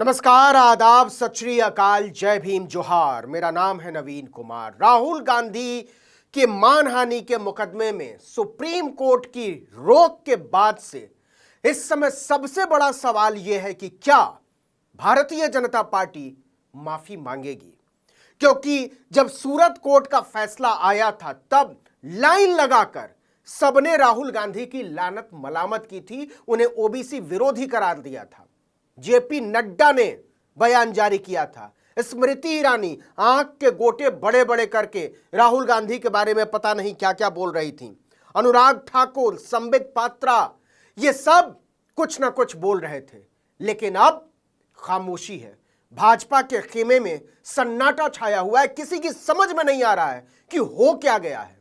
नमस्कार, आदाब, सत श्री अकाल, जय भीम, जोहार। मेरा नाम है नवीन कुमार। राहुल गांधी के मानहानि के मुकदमे में सुप्रीम कोर्ट की रोक के बाद से इस समय सबसे बड़ा सवाल यह है कि क्या भारतीय जनता पार्टी माफी मांगेगी? क्योंकि जब सूरत कोर्ट का फैसला आया था तब लाइन लगाकर सबने राहुल गांधी की लानत मलामत की थी, उन्हें ओबीसी विरोधी करार दिया था। जेपी नड्डा ने बयान जारी किया था। स्मृति ईरानी आंख के गोटे बड़े बड़े करके राहुल गांधी के बारे में पता नहीं क्या क्या बोल रही थी। अनुराग ठाकुर, संबित पात्रा, ये सब कुछ ना कुछ बोल रहे थे, लेकिन अब खामोशी है। भाजपा के खेमे में सन्नाटा छाया हुआ है। किसी की समझ में नहीं आ रहा है कि हो क्या गया है।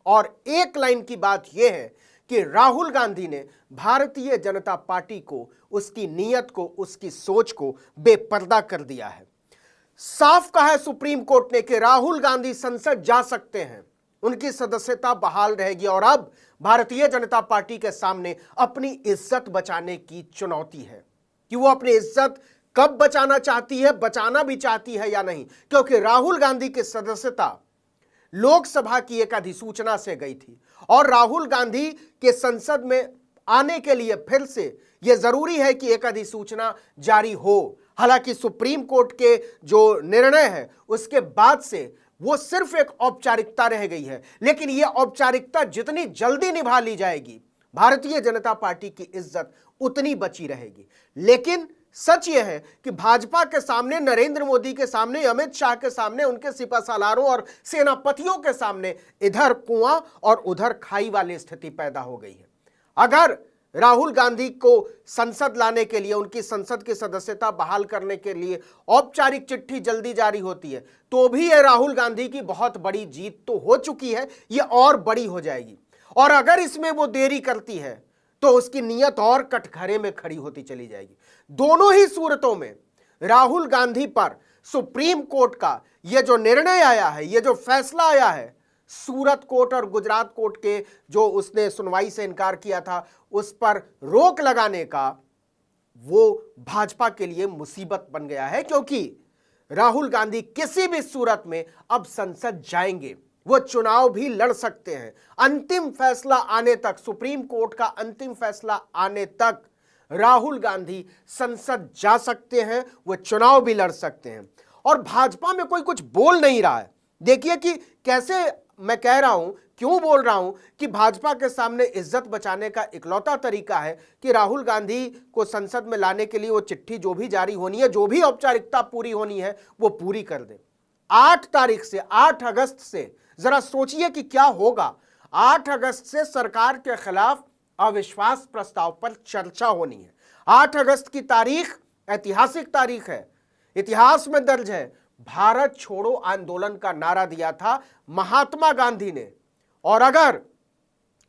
और एक लाइन की बात यह है कि राहुल गांधी ने भारतीय जनता पार्टी को, उसकी नीयत को, उसकी सोच को बेपर्दा कर दिया है। साफ कहा है सुप्रीम कोर्ट ने कि राहुल गांधी संसद जा सकते हैं, उनकी सदस्यता बहाल रहेगी। और अब भारतीय जनता पार्टी के सामने अपनी इज्जत बचाने की चुनौती है कि वो अपनी इज्जत कब बचाना चाहती है, बचाना भी चाहती है या नहीं। क्योंकि राहुल गांधी की सदस्यता लोकसभा की एक अधिसूचना से गई थी और राहुल गांधी के संसद में आने के लिए फिर से यह जरूरी है कि एक अधिसूचना जारी हो। हालांकि सुप्रीम कोर्ट के जो निर्णय है उसके बाद से वो सिर्फ एक औपचारिकता रह गई है, लेकिन यह औपचारिकता जितनी जल्दी निभा ली जाएगी, भारतीय जनता पार्टी की इज्जत उतनी बची रहेगी। लेकिन सच यह है कि भाजपा के सामने, नरेंद्र मोदी के सामने, अमित शाह के सामने, उनके सिपासालारों और सेनापतियों के सामने इधर कुआं और उधर खाई वाली स्थिति पैदा हो गई है। अगर राहुल गांधी को संसद लाने के लिए, उनकी संसद की सदस्यता बहाल करने के लिए औपचारिक चिट्ठी जल्दी जारी होती है तो भी यह राहुल गांधी की बहुत बड़ी जीत तो हो चुकी है, यह और बड़ी हो जाएगी। और अगर इसमें वो देरी करती है तो उसकी नीयत और कटघरे में खड़ी होती चली जाएगी। दोनों ही सूरतों में राहुल गांधी पर सुप्रीम कोर्ट का यह जो निर्णय आया है, यह जो फैसला आया है, सूरत कोर्ट और गुजरात कोर्ट के जो उसने सुनवाई से इनकार किया था उस पर रोक लगाने का, वो भाजपा के लिए मुसीबत बन गया है। क्योंकि राहुल गांधी किसी भी सूरत में अब संसद जाएंगे, वो चुनाव भी लड़ सकते हैं। अंतिम फैसला आने तक, सुप्रीम कोर्ट का अंतिम फैसला आने तक राहुल गांधी संसद जा सकते हैं, वो चुनाव भी लड़ सकते हैं। और भाजपा में कोई कुछ बोल नहीं रहा है। देखिए कि कैसे मैं कह रहा हूं, क्यों बोल रहा हूं कि भाजपा के सामने इज्जत बचाने का इकलौता तरीका है कि राहुल गांधी को संसद में लाने के लिए वो चिट्ठी जो भी जारी होनी है, जो भी औपचारिकता पूरी होनी है, वो पूरी कर दे। 8 तारीख से, 8 अगस्त से जरा सोचिए कि क्या होगा। 8 अगस्त से सरकार के खिलाफ अविश्वास प्रस्ताव पर चर्चा होनी है। 8 अगस्त की तारीख ऐतिहासिक तारीख है, इतिहास में दर्ज है। भारत छोड़ो आंदोलन का नारा दिया था महात्मा गांधी ने। और अगर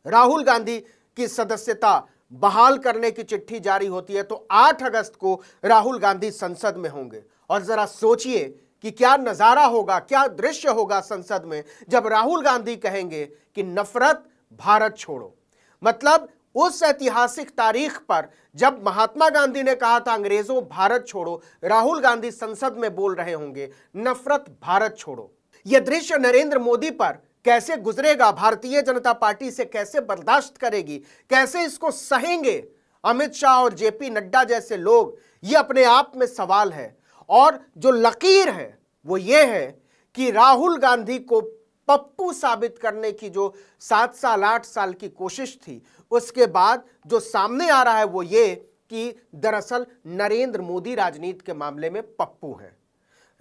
राहुल गांधी की सदस्यता बहाल करने की चिट्ठी जारी होती है तो 8 अगस्त को राहुल गांधी संसद में होंगे। और जरा सोचिए कि क्या नजारा होगा, क्या दृश्य होगा संसद में जब राहुल गांधी कहेंगे कि नफरत भारत छोड़ो। मतलब उस ऐतिहासिक तारीख पर जब महात्मा गांधी ने कहा था अंग्रेजों भारत छोड़ो, राहुल गांधी संसद में बोल रहे होंगे नफरत भारत छोड़ो। यह दृश्य नरेंद्र मोदी पर कैसे गुजरेगा, भारतीय जनता पार्टी से कैसे बर्दाश्त करेगी, कैसे इसको सहेंगे अमित शाह और जेपी नड्डा जैसे लोग, यह अपने आप में सवाल है। और जो लकीर है वो ये है कि राहुल गांधी को पप्पू साबित करने की जो 7 साल 8 साल की कोशिश थी, उसके बाद जो सामने आ रहा है वो ये कि दरअसल नरेंद्र मोदी राजनीति के मामले में पप्पू है।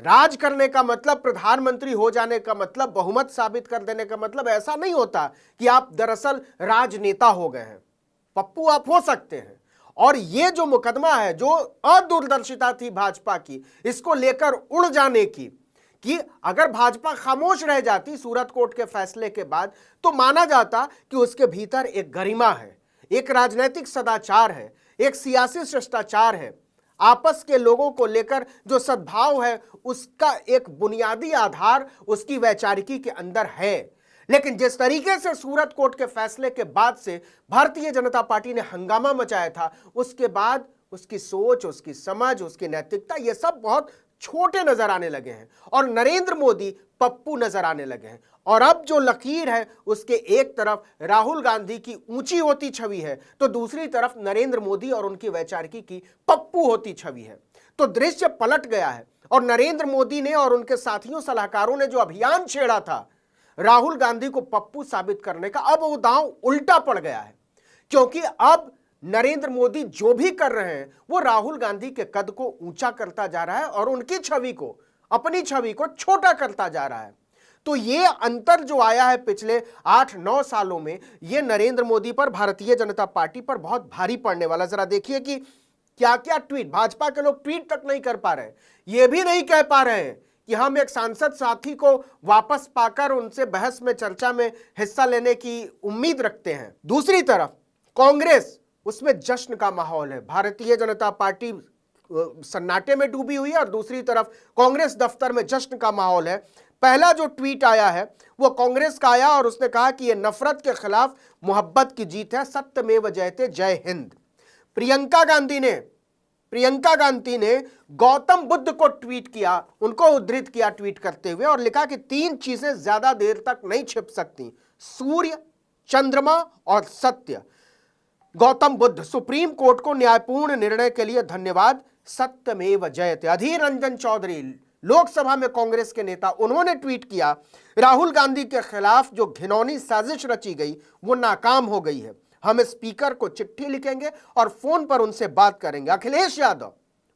राज करने का मतलब, प्रधानमंत्री हो जाने का मतलब, बहुमत साबित कर देने का मतलब ऐसा नहीं होता कि आप दरअसल राजनेता हो गए हैं। पप्पू आप हो सकते हैं। और ये जो मुकदमा है, जो अदूरदर्शिता थी भाजपा की, इसको लेकर उड़ जाने की, कि अगर भाजपा खामोश रह जाती सूरत कोर्ट के फैसले के बाद तो माना जाता कि उसके भीतर एक गरिमा है, एक राजनीतिक सदाचार है, एक सियासी शिष्टाचार है, आपस के लोगों को लेकर जो सद्भाव है उसका एक बुनियादी आधार उसकी वैचारिकी के अंदर है। लेकिन जिस तरीके से सूरत कोर्ट के फैसले के बाद से भारतीय जनता पार्टी ने हंगामा मचाया था, उसके बाद उसकी सोच, उसकी समझ, उसकी नैतिकता, ये सब बहुत छोटे नजर आने लगे हैं और नरेंद्र मोदी पप्पू नजर आने लगे हैं। और अब जो लकीर है उसके एक तरफ राहुल गांधी की ऊंची होती छवि है तो दूसरी तरफ नरेंद्र मोदी और उनकी वैचारिकी की पप्पू होती छवि है। तो दृश्य पलट गया है और नरेंद्र मोदी ने और उनके साथियों सलाहकारों ने जो अभियान छेड़ा था राहुल गांधी को पप्पू साबित करने का, अब वो दांव उल्टा पड़ गया है। क्योंकि अब नरेंद्र मोदी जो भी कर रहे हैं वो राहुल गांधी के कद को ऊंचा करता जा रहा है और उनकी छवि को, अपनी छवि को छोटा करता जा रहा है। तो ये अंतर जो आया है पिछले 8-9 सालों में, ये नरेंद्र मोदी पर, भारतीय जनता पार्टी पर बहुत भारी पड़ने वाला। जरा देखिए कि क्या क्या ट्वीट, भाजपा के लोग ट्वीट तक नहीं कर पा रहे, ये भी नहीं कह पा रहे हैं कि हम एक सांसद साथी को वापस पाकर उनसे बहस में, चर्चा में हिस्सा लेने की उम्मीद रखते हैं। दूसरी तरफ कांग्रेस, उसमें जश्न का माहौल है। भारतीय जनता पार्टी सन्नाटे में डूबी हुई है और दूसरी तरफ कांग्रेस दफ्तर में जश्न का माहौल है। पहला जो ट्वीट आया है वो कांग्रेस का आया और उसने कहा कि यह नफरत के खिलाफ मोहब्बत की जीत है, सत्यमेव जयते, जय हिंद। प्रियंका गांधी ने गौतम बुद्ध को ट्वीट किया, उनको उद्धृत किया ट्वीट करते हुए और लिखा कि 3 चीजें ज्यादा देर तक नहीं छिप सकती, सूर्य, चंद्रमा और सत्य। गौतम बुद्ध, सुप्रीम कोर्ट को न्यायपूर्ण निर्णय के लिए धन्यवाद, सत्यमेव जयते। अधीर रंजन चौधरी, लोकसभा में कांग्रेस के नेता, उन्होंने ट्वीट किया, राहुल गांधी के खिलाफ जो घिनौनी साजिश रची गई वो नाकाम हो गई है, हम स्पीकर को चिट्ठी लिखेंगे और फोन पर उनसे बात करेंगे। अखिलेश यादव,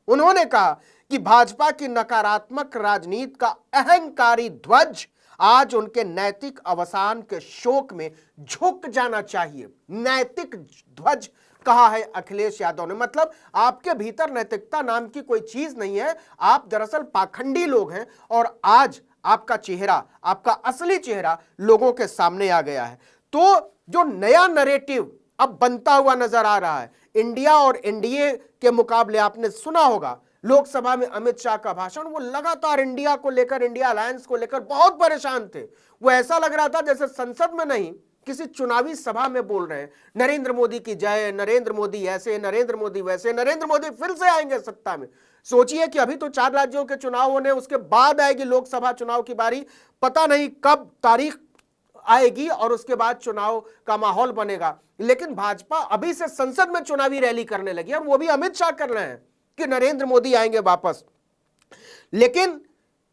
उन्होंने कहा कि भाजपा की नकारात्मक राजनीति का अहंकारी ध्वज आज उनके नैतिक अवसान के शोक में झुक जाना चाहिए। नैतिक ध्वज कहा है अखिलेश यादव ने, मतलब आपके भीतर नैतिकता नाम की कोई चीज नहीं है, आप दरअसल पाखंडी लोग हैं और आज आपका चेहरा, आपका असली चेहरा लोगों के सामने आ गया है। तो जो नया नैरेटिव अब बनता हुआ नजर आ रहा है, इंडिया और एनडीए के मुकाबले, आपने सुना होगा लोकसभा में अमित शाह का भाषण, वो लगातार इंडिया को लेकर, इंडिया अलायंस को लेकर बहुत परेशान थे। वो ऐसा लग रहा था जैसे संसद में नहीं, किसी चुनावी सभा में बोल रहे हैं, नरेंद्र मोदी की जय, नरेंद्र मोदी ऐसे, नरेंद्र मोदी वैसे, नरेंद्र मोदी फिर से आएंगे सत्ता में। सोचिए कि अभी तो 4 राज्यों के चुनाव होने, उसके बाद आएगी लोकसभा चुनाव की बारी, पता नहीं कब तारीख आएगी और उसके बाद चुनाव का माहौल बनेगा। लेकिन भाजपा अभी से संसद में चुनावी रैली करने लगी और वो भी अमित शाह कर रहे हैं कि नरेंद्र मोदी आएंगे वापस। लेकिन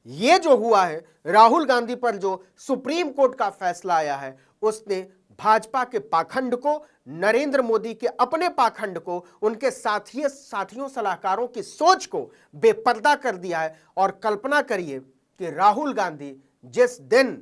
ये जो हुआ है, राहुल गांधी पर जो सुप्रीम कोर्ट का फैसला आया है, उसने भाजपा के पाखंड को, नरेंद्र मोदी के अपने पाखंड को, उनके साथियों सलाहकारों की सोच को बेपर्दा कर दिया है। और कल्पना करिए कि राहुल गांधी जिस दिन,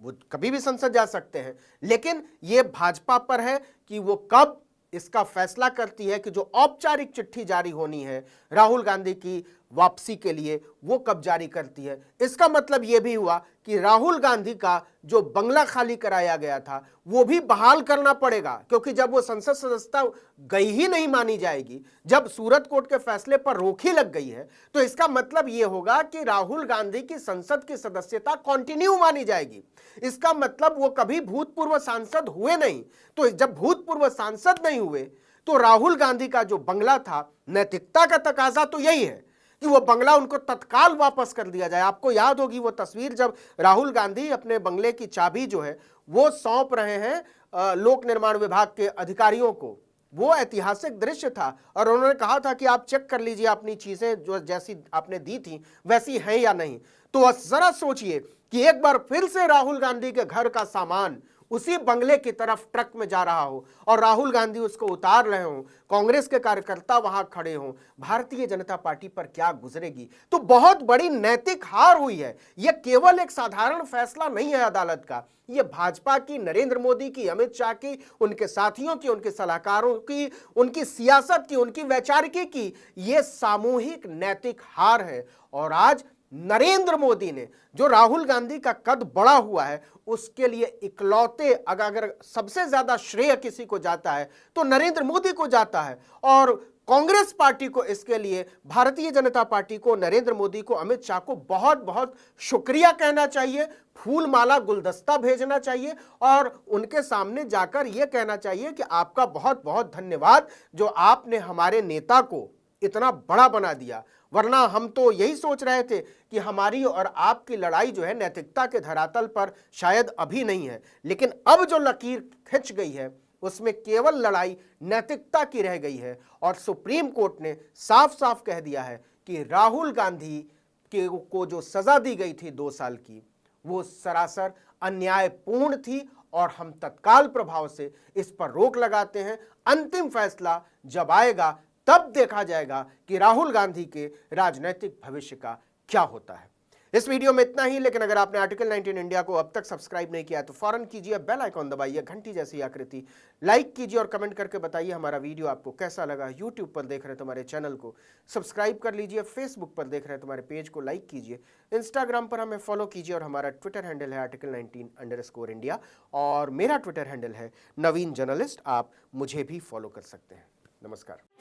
वो कभी भी संसद जा सकते हैं, लेकिन यह भाजपा पर है कि वो कब इसका फैसला करती है कि जो औपचारिक चिट्ठी जारी होनी है राहुल गांधी की वापसी के लिए, वो कब जारी करती है। इसका मतलब यह भी हुआ कि राहुल गांधी का जो बंगला खाली कराया गया था वो भी बहाल करना पड़ेगा, क्योंकि जब वो संसद सदस्यता गई ही नहीं मानी जाएगी, जब सूरत कोर्ट के फैसले पर रोक ही लग गई है, तो इसका मतलब यह होगा कि राहुल गांधी की संसद की सदस्यता कंटिन्यू मानी जाएगी। इसका मतलब वो कभी भूतपूर्व सांसद हुए नहीं, तो जब भूतपूर्व सांसद नहीं हुए तो राहुल गांधी का जो बंगला था, नैतिकता का तकाजा तो यही है कि वो बंगला उनको तत्काल वापस कर दिया जाए। आपको याद होगी वो तस्वीर जब राहुल गांधी अपने बंगले की चाबी जो है वो सौंप रहे हैं लोक निर्माण विभाग के अधिकारियों को, वो ऐतिहासिक दृश्य था और उन्होंने कहा था कि आप चेक कर लीजिए अपनी चीजें जो जैसी आपने दी थी वैसी हैं या नहीं। तो जरा सोचिए कि एक बार फिर से राहुल गांधी के घर का सामान उसी बंगले की तरफ ट्रक में जा रहा हो और राहुल गांधी उसको उतार रहे हों, कांग्रेस के कार्यकर्ता वहां खड़े हों, भारतीय जनता पार्टी पर क्या गुजरेगी। तो बहुत बड़ी नैतिक हार हुई है। यह केवल एक साधारण फैसला नहीं है अदालत का, यह भाजपा की, नरेंद्र मोदी की, अमित शाह की, उनके साथियों की, उनके सलाहकारों की, उनकी सियासत की, उनकी वैचारिकी की, यह सामूहिक नैतिक हार है। और आज नरेंद्र मोदी ने, जो राहुल गांधी का कद बड़ा हुआ है, उसके लिए इकलौते, अगर सबसे ज्यादा श्रेय किसी को जाता है तो नरेंद्र मोदी को जाता है। और कांग्रेस पार्टी को इसके लिए, भारतीय जनता पार्टी को, नरेंद्र मोदी को, अमित शाह को बहुत बहुत शुक्रिया कहना चाहिए, फूल माला गुलदस्ता भेजना चाहिए और उनके सामने जाकर यह कहना चाहिए कि आपका बहुत बहुत धन्यवाद जो आपने हमारे नेता को इतना बड़ा बना दिया। वरना हम तो यही सोच रहे थे कि हमारी और आपकी लड़ाई जो है नैतिकता के धरातल पर शायद अभी नहीं है, लेकिन अब जो लकीर खिंच गई है उसमें केवल लड़ाई नैतिकता की रह गई है। और सुप्रीम कोर्ट ने साफ साफ कह दिया है कि राहुल गांधी को जो सजा दी गई थी 2 साल की, वो सरासर अन्यायपूर्ण थी और हम तत्काल प्रभाव से इस पर रोक लगाते हैं। अंतिम फैसला जब आएगा तब देखा जाएगा कि राहुल गांधी के राजनीतिक भविष्य का क्या होता है। इस वीडियो में इतना ही, लेकिन अगर आपने आर्टिकल 19 इंडिया को अब तक सब्सक्राइब नहीं किया तो फौरन कीजिए, बेल आइकॉन दबाइए, घंटी जैसी आकृति लाइक कीजिए और कमेंट करके बताइए हमारा वीडियो आपको कैसा लगा। यूट्यूब पर देख रहे हैं तो हमारे चैनल को सब्सक्राइब कर लीजिए, फेसबुक पर देख रहे हैं तो हमारे पेज को लाइक कीजिए, इंस्टाग्राम पर हमें फॉलो कीजिए और हमारा ट्विटर हैंडल है article19_India और मेरा ट्विटर हैंडल है नवीन जर्नलिस्ट। आप मुझे भी फॉलो कर सकते हैं। नमस्कार।